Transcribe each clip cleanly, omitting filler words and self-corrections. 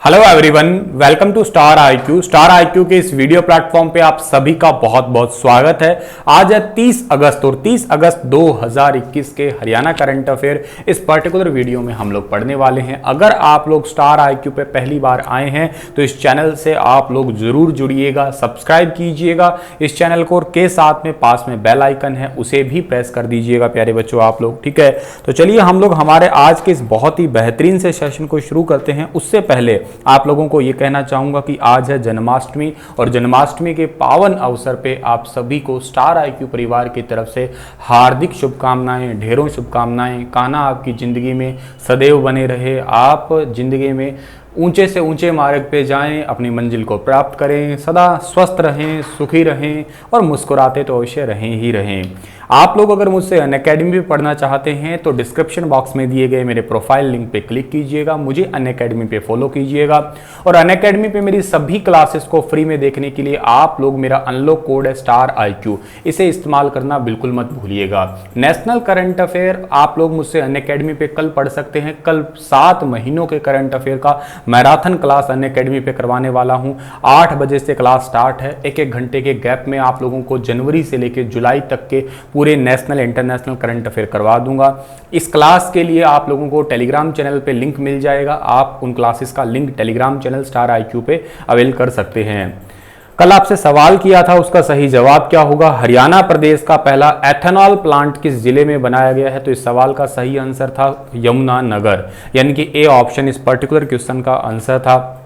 Hello everyone, welcome to Star IQ. Star IQ के इस video platform पे आप सभी का बहुत बहुत स्वागत है। आज है 30 अगस्त और 30 अगस्त 2021 के हरियाणा करंट अफेयर। इस पर्टिकुलर वीडियो में हम लोग पढ़ने वाले हैं। अगर आप लोग स्टार आईक्यू पे पहली बार आए हैं तो इस चैनल से आप लोग जरूर जुड़िएगा, सब्सक्राइब कीजिएगा इस चैनल को, और के साथ में पास में बेल आइकन है उसे भी प्रेस कर दीजिएगा प्यारे बच्चों आप लोग, ठीक है। तो चलिए हम लोग हमारे आज के इस बहुत ही बेहतरीन से सेशन को शुरू करते हैं। उससे पहले आप लोगों को यह कहना चाहूंगा कि आज है जन्माष्टमी, और जन्माष्टमी के पावन अवसर पे आप सभी को स्टार आईक्यू परिवार की तरफ से हार्दिक शुभकामनाएं, ढेरों शुभकामनाएं। कान्हा आपकी जिंदगी में सदैव बने रहे, आप जिंदगी में ऊंचे से ऊंचे मार्ग पे जाएं, अपनी मंजिल को प्राप्त करें, सदा स्वस्थ रहें, सुखी रहें और मुस्कुराते तो अवश्य रहें ही रहें। आप लोग अगर मुझसे अनअकैडमी पे पढ़ना चाहते हैं तो डिस्क्रिप्शन बॉक्स में दिए गए मेरे प्रोफाइल लिंक पे क्लिक कीजिएगा, मुझे अनअकैडमी पे फॉलो कीजिएगा, और अनअकैडमी पे मेरी सभी क्लासेस को फ्री में देखने के लिए आप लोग मेरा अनलॉक कोड है स्टार आईक्यू, इसे इस्तेमाल करना बिल्कुल मत भूलिएगा। नेशनल करंट अफेयर आप लोग मुझसे अनअकैडमी पे कल पढ़ सकते हैं। कल 7 महीनों के करंट अफेयर का मैराथन क्लास अनअकैडमी पे करवाने वाला हूं। 8 बजे से क्लास स्टार्ट है। एक घंटे के गैप में आप लोगों को जनवरी से लेकर जुलाई तक के पूरे नेशनल इंटरनेशनल करंट अफेयर करवा दूंगा। इस क्लास के लिए आप लोगों को टेलीग्राम चैनल पे लिंक मिल जाएगा, आप उन क्लासेस का link Telegram channel star IQ पे अवेल कर सकते हैं। कल आपसे सवाल किया था, उसका सही जवाब क्या होगा? हरियाणा प्रदेश का पहला एथेनॉल प्लांट किस जिले में बनाया गया है? तो इस सवाल का सही आंसर था यमुनानगर, यानी कि ए ऑप्शन इस पर्टिकुलर क्वेश्चन का आंसर था।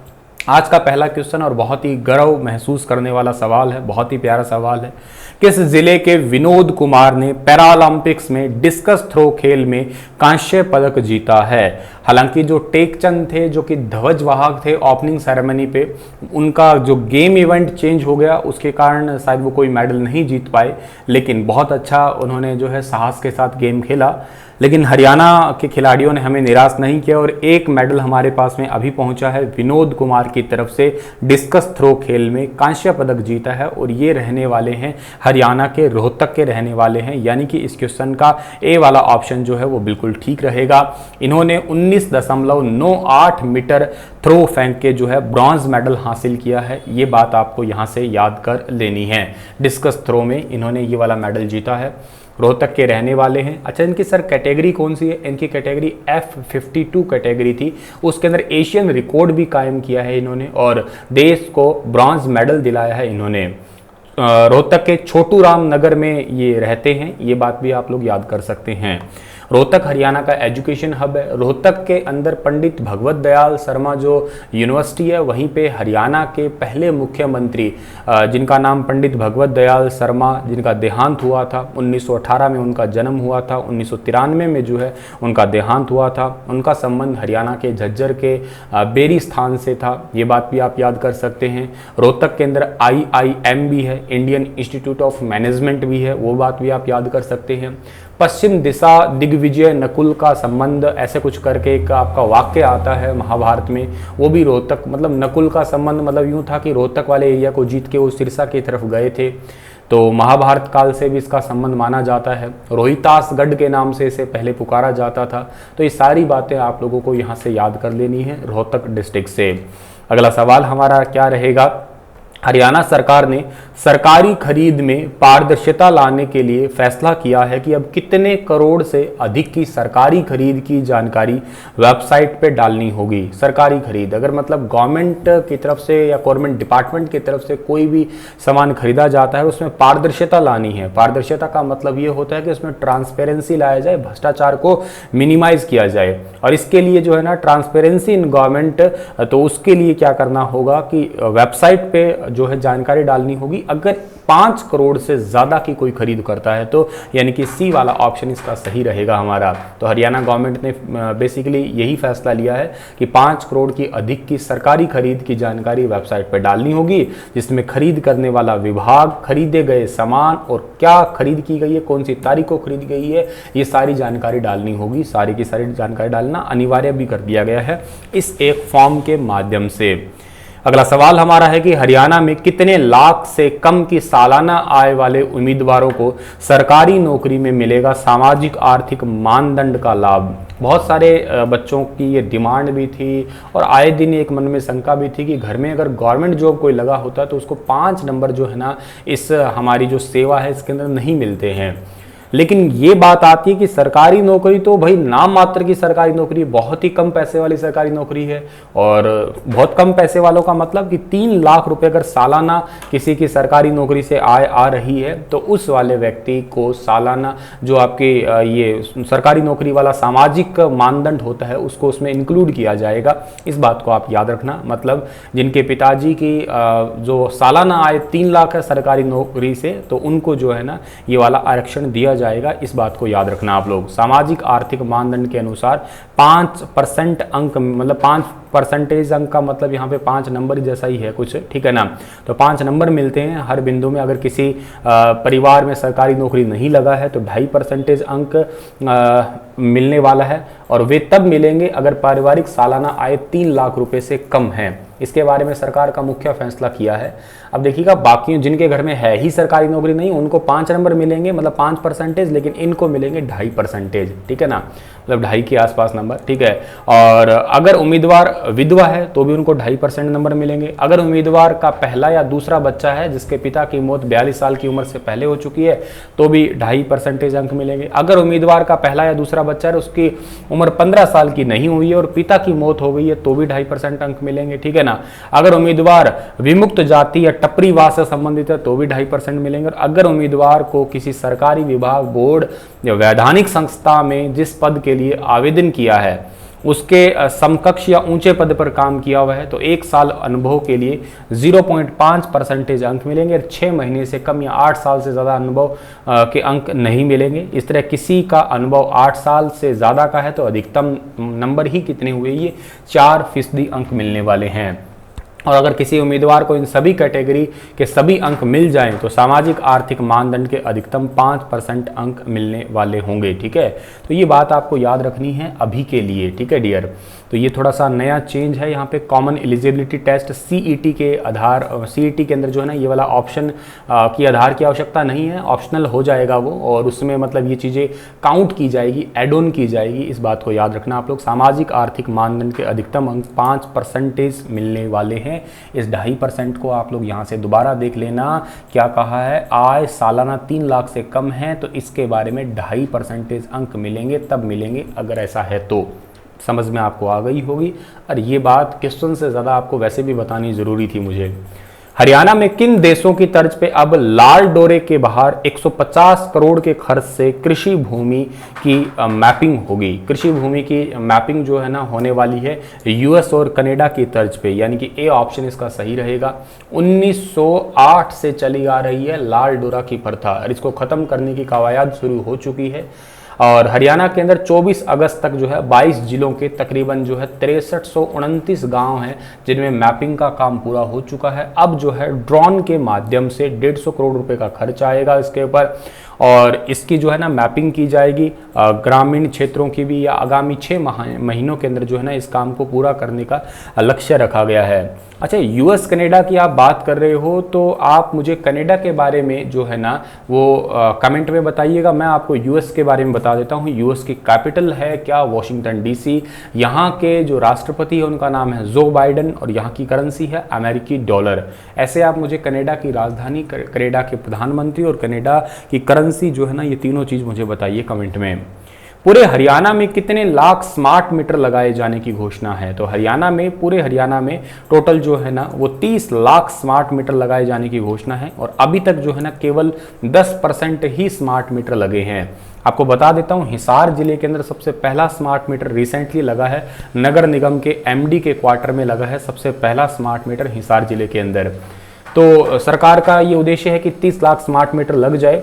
आज का पहला क्वेश्चन और बहुत ही गर्व महसूस करने वाला सवाल है, बहुत ही प्यारा सवाल है। किस जिले के विनोद कुमार ने पैरालंपिक्स में डिस्कस थ्रो खेल में कांस्य पदक जीता है? हालांकि जो टेकचंद थे, जो कि ध्वजवाहक थे ओपनिंग सेरेमनी पे, उनका जो गेम इवेंट चेंज हो गया, उसके कारण शायद वो कोई मेडल नहीं जीत पाए, लेकिन बहुत अच्छा उन्होंने जो है साहस के साथ गेम खेला। लेकिन हरियाणा के खिलाड़ियों ने हमें निराश नहीं किया और एक मेडल हमारे पास में अभी पहुंचा है। विनोद कुमार की तरफ से डिस्कस थ्रो खेल में कांस्य पदक जीता है, और ये रहने वाले हैं हरियाणा के रोहतक के रहने वाले हैं, यानी कि इस क्वेश्चन का ए वाला ऑप्शन जो है वो बिल्कुल ठीक रहेगा। इन्होंने 19.98 मीटर थ्रो फेंक के जो है ब्रॉन्ज मेडल हासिल किया है। ये बात आपको यहाँ से याद कर लेनी है। डिस्कस थ्रो में इन्होंने ये वाला मेडल जीता है, रोहतक के रहने वाले हैं। अच्छा, इनकी सर कैटेगरी कौन सी है? इनकी कैटेगरी F52 कैटेगरी थी, उसके अंदर एशियन रिकॉर्ड भी कायम किया है इन्होंने, और देश को ब्रॉन्ज मेडल दिलाया है इन्होंने। रोहतक के छोटू राम नगर में ये रहते हैं, ये बात भी आप लोग याद कर सकते हैं। रोहतक हरियाणा का एजुकेशन हब है। रोहतक के अंदर पंडित भगवत दयाल शर्मा जो यूनिवर्सिटी है, वहीं पे हरियाणा के पहले मुख्यमंत्री जिनका नाम पंडित भगवत दयाल शर्मा, जिनका देहांत हुआ था 1918 में, उनका जन्म हुआ था 1993 में जो है उनका देहांत हुआ था। उनका संबंध हरियाणा के झज्जर के बेरी स्थान से था, ये बात भी आप याद कर सकते हैं। रोहतक के अंदर IIM भी है, इंडियन इंस्टीट्यूट ऑफ मैनेजमेंट भी है, वो बात भी आप याद कर सकते हैं। पश्चिम दिशा दिग्विजय नकुल का संबंध, ऐसे कुछ करके एक आपका वाक्य आता है महाभारत में, वो भी रोहतक, मतलब नकुल का संबंध मतलब यूं था कि रोहतक वाले एरिया को जीत के वो सिरसा की तरफ गए थे, तो महाभारत काल से भी इसका संबंध माना जाता है। रोहितासगढ़ के नाम से इसे पहले पुकारा जाता था। तो ये सारी बातें आप लोगों को यहाँ से याद कर लेनी है रोहतक डिस्ट्रिक्ट से। अगला सवाल हमारा क्या रहेगा? हरियाणा सरकार ने सरकारी खरीद में पारदर्शिता लाने के लिए फैसला किया है कि अब कितने करोड़ से अधिक की सरकारी खरीद की जानकारी वेबसाइट पे डालनी होगी। सरकारी खरीद अगर मतलब गवर्नमेंट की तरफ से या गवर्नमेंट डिपार्टमेंट की तरफ से कोई भी सामान खरीदा जाता है, उसमें पारदर्शिता लानी है। पारदर्शिता का मतलब ये होता है कि उसमें ट्रांसपेरेंसी लाया जाए, भ्रष्टाचार को मिनिमाइज किया जाए, और इसके लिए जो है ना ट्रांसपेरेंसी इन गवर्नमेंट, तो उसके लिए क्या करना होगा कि वेबसाइट पे जो है जानकारी डालनी होगी। अगर 5 करोड़ से ज्यादा की कोई खरीद करता है तो यानी कि सी वाला ऑप्शन इसका सही रहेगा हमारा। तो हरियाणा गवर्नमेंट ने बेसिकली यही फैसला लिया है कि 5 करोड़ की अधिक की सरकारी खरीद की जानकारी वेबसाइट पर डालनी होगी, जिसमें खरीद करने वाला विभाग, खरीदे गए सामान और क्या खरीद की गई है, कौन सी तारीख को खरीद गई है, ये सारी जानकारी डालनी होगी। सारी की सारी जानकारी डालना अनिवार्य भी कर दिया गया है इस एक फॉर्म के माध्यम से। अगला सवाल हमारा है कि हरियाणा में कितने लाख से कम की सालाना आय वाले उम्मीदवारों को सरकारी नौकरी में मिलेगा सामाजिक आर्थिक मानदंड का लाभ? बहुत सारे बच्चों की ये डिमांड भी थी और आए दिन एक मन में शंका भी थी कि घर में अगर गवर्नमेंट जॉब कोई लगा होता तो उसको 5 नंबर जो है ना इस हमारी जो सेवा है इसके अंदर नहीं मिलते हैं। लेकिन ये बात आती है कि सरकारी नौकरी तो भाई नाम मात्र की सरकारी नौकरी, बहुत ही कम पैसे वाली सरकारी नौकरी है। और बहुत कम पैसे वालों का मतलब कि 3 लाख रुपए अगर सालाना किसी की सरकारी नौकरी से आय आ रही है तो उस वाले व्यक्ति को सालाना जो आपके ये सरकारी नौकरी वाला सामाजिक मानदंड होता है उसको उसमें इंक्लूड किया जाएगा। इस बात को आप याद रखना। मतलब जिनके पिताजी की जो सालाना आय 3 लाख है सरकारी नौकरी से, तो उनको जो है ना ये वाला आरक्षण दिया जाएगा। इस बात को याद रखना आप लोग। सामाजिक आर्थिक मानदंड के अनुसार 5% अंक, मतलब 5% अंक का मतलब यहाँ पे 5 नंबर जैसा ही है कुछ, ठीक है ना। तो 5 नंबर मिलते हैं हर बिंदु में। अगर किसी परिवार में सरकारी नौकरी नहीं लगा है तो 2.5% अंक मिलने वाला है, और वे तब मिलेंगे अगर पारिवारिक सालाना आय 3 लाख रुपए से कम है। इसके बारे में सरकार का मुख्य फैसला किया है। अब देखिएगा, बाकी जिनके घर में है ही सरकारी नौकरी नहीं उनको 5 नंबर मिलेंगे, मतलब 5%, लेकिन इनको मिलेंगे 2.5%, ठीक है ना, मतलब 2.5 के आसपास नंबर, ठीक है। और अगर उम्मीदवार विधवा है तो भी उनको 2.5% नंबर मिलेंगे। अगर उम्मीदवार का पहला या दूसरा बच्चा है जिसके पिता की मौत 42 साल की उम्र से पहले हो चुकी है तो भी 2.5% अंक मिलेंगे। अगर उम्मीदवार का पहला या दूसरा बच्चा है उसकी उम्र 15 साल की नहीं हुई है और पिता की मौत हो गई है तो भी 2.5% अंक मिलेंगे, ठीक है ना। अगर उम्मीदवार विमुक्त जाति या टपरीवास से संबंधित है तो भी 2.5% मिलेंगे। और अगर उम्मीदवार को किसी सरकारी विभाग, बोर्ड या वैधानिक संस्था में जिस पद के लिए आवेदन किया है उसके समकक्ष या ऊंचे पद पर काम किया हुआ है तो 1 साल अनुभव के लिए 0.5% अंक मिलेंगे। 6 महीने से कम या 8 साल से ज़्यादा अनुभव के अंक नहीं मिलेंगे। इस तरह किसी का अनुभव 8 साल से ज़्यादा का है तो अधिकतम नंबर ही कितने हुए, ये 4% अंक मिलने वाले हैं। और अगर किसी उम्मीदवार को इन सभी कैटेगरी के सभी अंक मिल जाएं तो सामाजिक आर्थिक मानदंड के अधिकतम 5% अंक मिलने वाले होंगे, ठीक है। तो ये बात आपको याद रखनी है अभी के लिए, ठीक है डियर। तो ये थोड़ा सा नया चेंज है यहाँ पे। कॉमन एलिजिबिलिटी टेस्ट सीईटी के आधार, सीईटी के अंदर जो है ना ये वाला ऑप्शन की आधार की आवश्यकता नहीं है, ऑप्शनल हो जाएगा वो, और उसमें मतलब ये चीज़ें काउंट की जाएगी, एड ऑन की जाएगी। इस बात को याद रखना आप लोग। सामाजिक आर्थिक मानदंड के अधिकतम अंक 5% मिलने वाले हैं। इस 2.5% को आप लोग यहाँ से दोबारा देख लेना। क्या कहा है, आय सालाना 3 लाख से कम है तो इसके बारे में 2.5% अंक मिलेंगे, तब मिलेंगे अगर ऐसा है तो। समझ में आपको आ गई होगी। और ये बात क्वेश्चन से ज़्यादा आपको वैसे भी बतानी ज़रूरी थी मुझे। हरियाणा में किन देशों की तर्ज पे अब लाल डोरे के बाहर 150 करोड़ के खर्च से कृषि भूमि की मैपिंग होगी। कृषि भूमि की मैपिंग जो है ना होने वाली है यूएस और कनाडा की तर्ज पे, यानी कि ए ऑप्शन इसका सही रहेगा। 1908 से चली आ रही है लाल डोरा की प्रथा और इसको खत्म करने की कवायद शुरू हो चुकी है। और हरियाणा के अंदर 24 अगस्त तक जो है 22 जिलों के तकरीबन जो है 6329 गांव हैं जिनमें मैपिंग का काम पूरा हो चुका है। अब जो है ड्रोन के माध्यम से 150 करोड़ रुपए का खर्च आएगा इसके ऊपर, और इसकी जो है ना मैपिंग की जाएगी ग्रामीण क्षेत्रों की भी, या आगामी 6 महीनों के अंदर जो है ना इस काम को पूरा करने का लक्ष्य रखा गया है। अच्छा, यूएस कनाडा की आप बात कर रहे हो तो आप मुझे कनाडा के बारे में जो है ना वो कमेंट में बताइएगा। मैं आपको यूएस के बारे में बता देता हूँ। यूएस की कैपिटल है क्या, वॉशिंगटन डीसी। यहाँ के जो राष्ट्रपति है उनका नाम है जो बाइडन और यहाँ की करेंसी है अमेरिकी डॉलर। ऐसे आप मुझे कनाडा की राजधानी, कनाडा के प्रधानमंत्री और कनाडा की करेंसी जो है ना ये तीनों चीज़ मुझे बताइए कमेंट में। पूरे हरियाणा में कितने लाख स्मार्ट मीटर लगाए जाने की घोषणा है? तो हरियाणा में, पूरे हरियाणा में टोटल जो है ना वो 30 लाख स्मार्ट मीटर लगाए जाने की घोषणा है, और अभी तक जो है ना केवल 10% ही स्मार्ट मीटर लगे हैं। आपको बता देता हूं, हिसार जिले के अंदर सबसे पहला स्मार्ट मीटर रिसेंटली लगा है। नगर निगम के एमडी के क्वार्टर में लगा है सबसे पहला स्मार्ट मीटर हिसार जिले के अंदर। तो सरकार का ये उद्देश्य है कि 30 लाख स्मार्ट मीटर लग जाए।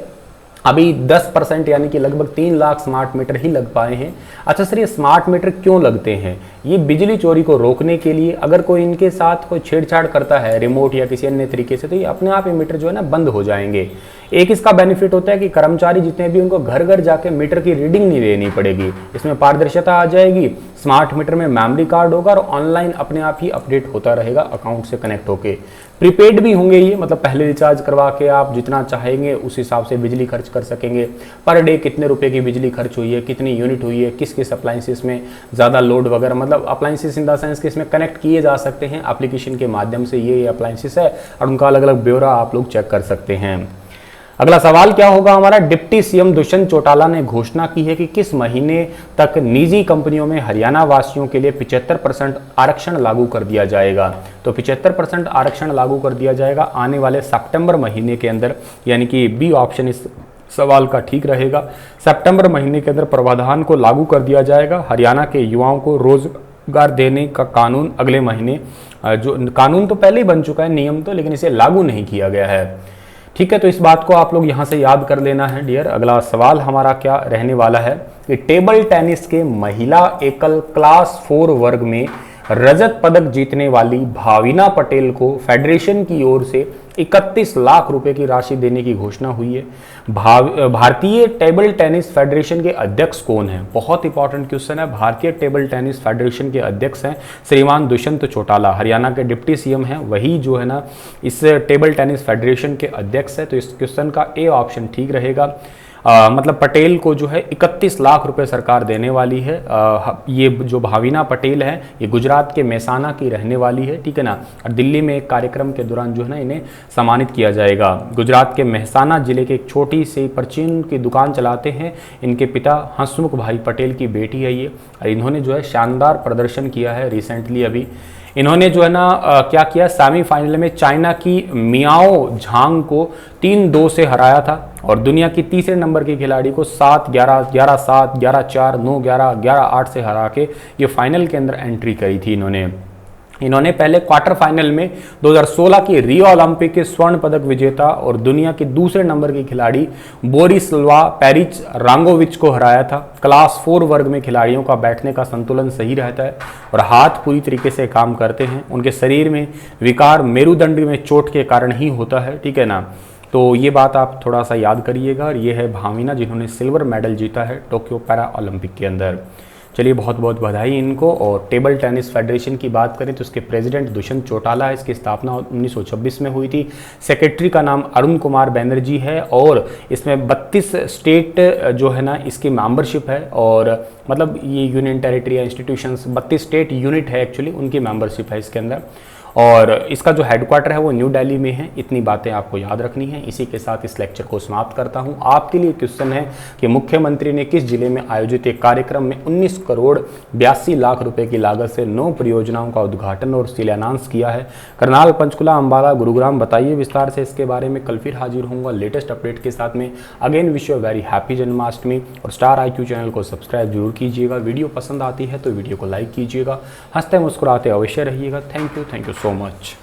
अभी 10% यानी कि लगभग 3 लाख स्मार्ट मीटर ही लग पाए हैं। अच्छा सर, ये स्मार्ट मीटर क्यों लगते हैं? ये बिजली चोरी को रोकने के लिए। अगर कोई इनके साथ कोई छेड़छाड़ करता है रिमोट या किसी अन्य तरीके से तो ये अपने आप ये मीटर जो है ना बंद हो जाएंगे। एक इसका बेनिफिट होता है कि कर्मचारी जितने भी उनको घर घर जाके मीटर की रीडिंग नहीं लेनी पड़ेगी, इसमें पारदर्शिता आ जाएगी। स्मार्ट मीटर में मेमोरी कार्ड होगा और ऑनलाइन अपने आप ही अपडेट होता रहेगा अकाउंट से कनेक्ट होके। प्रीपेड भी होंगे ये, मतलब पहले रिचार्ज करवा के आप जितना चाहेंगे उस हिसाब से बिजली खर्च कर सकेंगे। पर डे कितने रुपए की बिजली खर्च हुई है, कितनी यूनिट हुई है, किस किस अप्लाइंसेस में ज़्यादा लोड वगैरह, मतलब अप्लाइंसेस इन द सेंस कि इसमें कनेक्ट किए जा सकते हैं एप्लीकेशन के माध्यम से, ये अप्लाइंसेस है और उनका अलग अलग ब्यौरा आप लोग चेक कर सकते हैं। अगला सवाल क्या होगा हमारा, डिप्टी सीएम दुष्यंत चौटाला ने घोषणा की है कि किस महीने तक निजी कंपनियों में हरियाणा वासियों के लिए 75% आरक्षण लागू कर दिया जाएगा। तो 75% आरक्षण लागू कर दिया जाएगा आने वाले सितंबर महीने के अंदर, यानी कि बी ऑप्शन इस सवाल का ठीक रहेगा। सितंबर महीने के अंदर प्रावधान को लागू कर दिया जाएगा। हरियाणा के युवाओं को रोजगार देने का कानून अगले महीने, जो कानून तो पहले ही बन चुका है नियम तो, लेकिन इसे लागू नहीं किया गया है। ठीक है, तो इस बात को आप लोग यहाँ से याद कर लेना है डियर। अगला सवाल हमारा क्या रहने वाला है कि टेबल टेनिस के महिला एकल क्लास 4 वर्ग में रजत पदक जीतने वाली भाविना पटेल को फेडरेशन की ओर से 31 लाख रुपए की राशि देने की घोषणा हुई है। भारतीय टेबल टेनिस फेडरेशन के अध्यक्ष कौन है? बहुत इंपॉर्टेंट क्वेश्चन है। भारतीय टेबल टेनिस फेडरेशन के अध्यक्ष हैं श्रीमान दुष्यंत चौटाला, हरियाणा के डिप्टी सीएम हैं, वही जो है ना इस टेबल टेनिस फेडरेशन के अध्यक्ष है। तो इस क्वेश्चन का ए ऑप्शन ठीक रहेगा। मतलब पटेल को जो है 31 लाख रुपए सरकार देने वाली है। ये जो भाविना पटेल है ये गुजरात के मेहसाना की रहने वाली है, ठीक है ना। और दिल्ली में एक कार्यक्रम के दौरान जो है ना इन्हें सम्मानित किया जाएगा। गुजरात के मेहसाना जिले के एक छोटी सी परचून की दुकान चलाते हैं। इनके पिता हंसमुख भाई पटेल की बेटी है ये, और इन्होंने जो है शानदार प्रदर्शन किया है रिसेंटली। अभी इन्होंने जो है ना क्या किया, सेमीफाइनल में चाइना की मियाओ झांग को 3-2 से हराया था और दुनिया की तीसरे नंबर के खिलाड़ी को 7-11, 11-7, 11-4, 9-11, 11-8 से हरा के ये फाइनल के अंदर एंट्री करी थी। इन्होंने पहले क्वार्टर फाइनल में 2016 की रियो ओलंपिक के स्वर्ण पदक विजेता और दुनिया के दूसरे नंबर के खिलाड़ी बोरिस्लावा पेरिच रांगोविच को हराया था। क्लास 4 वर्ग में खिलाड़ियों का बैठने का संतुलन सही रहता है और हाथ पूरी तरीके से काम करते हैं। उनके शरीर में विकार मेरुदंड में चोट के कारण ही होता है, ठीक है ना। तो ये बात आप थोड़ा सा याद करिएगा। और ये है भाविना जिन्होंने सिल्वर मेडल जीता है टोक्यो पैरा ओलंपिक के अंदर। चलिए बहुत बहुत बधाई इनको। और टेबल टेनिस फेडरेशन की बात करें तो इसके प्रेसिडेंट दुष्यंत चौटाला है। इसकी स्थापना 1926 में हुई थी। सेक्रेटरी का नाम अरुण कुमार बैनर्जी है और इसमें 32 स्टेट जो है ना इसकी मेंबरशिप है। और मतलब ये union territory institutions 32 state unit है एक्चुअली, उनकी मेंबरशिप है इसके अंदर। और इसका जो हेडक्वार्टर है वो न्यू दिल्ली में है। इतनी बातें आपको याद रखनी है। इसी के साथ इस लेक्चर को समाप्त करता हूं। आपके लिए क्वेश्चन है कि मुख्यमंत्री ने किस जिले में आयोजित एक कार्यक्रम में 19 करोड़ 82 लाख रुपए की लागत से 9 परियोजनाओं का उद्घाटन और शिलान्यास किया है? करनाल, पंचकुला, अंबाला, गुरुग्राम, बताइए विस्तार से इसके बारे में। कल फिर हाजिर होऊंगा लेटेस्ट अपडेट के साथ में। Again wish you very happy Janmashtami. और स्टार IQ चैनल को सब्सक्राइब जरूर कीजिएगा। वीडियो पसंद आती है तो वीडियो को लाइक कीजिएगा। हंसते मुस्कुराते अवश्य रहिएगा। Thank you so much.